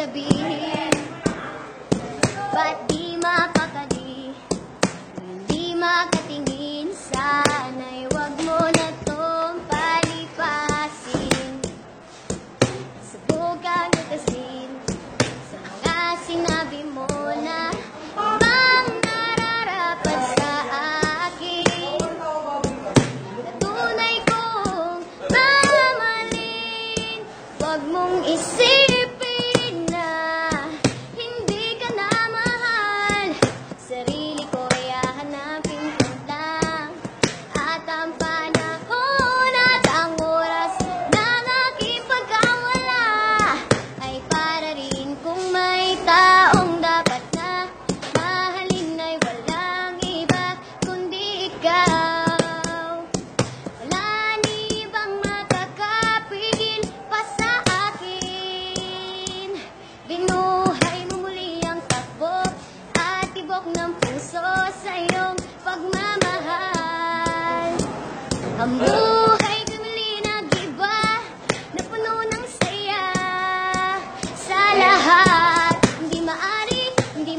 sabihin? Ba't di mapakali, hindi makatingin? Sana'y wag mo na tong palipasin. Subukan itasin sa mga sinabi mo na bang nararapat sa akin, na tunay kong mamahalin. Wag mong isipin na hindi ka na mahal. Sarili ko ay hahanapin ko lang, at ang panahon at ang oras ng aking pagkawala ay para rin kung may taong dapat na mahalin ay walang iba kundi ikaw. Wala ni bang makakapigil pa sa akin? Binuhay mo muli ang takbo at tibok ng puso sa iyong pagmamahal. Ang buhay ko'y muli nag-iba, na puno ng saya sa lahat. Hindi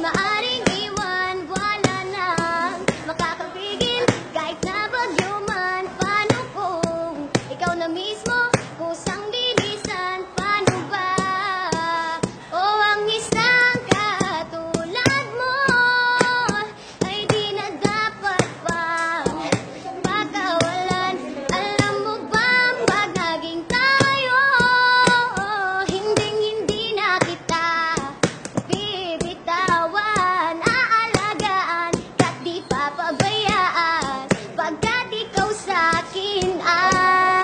maaring iwan, wala nang makakapigil kahit na bagyo man. Paano kung ikaw na mismo kusang bilisan? Paano ba? O ang isang katulad mo ay di na dapat pang pagkawalan. Alam mo bang pag naging tayo, hinding-hindi na kita bibitawan. Aalagaan ka't di papabayaan, pagkat ikaw sa'kin ay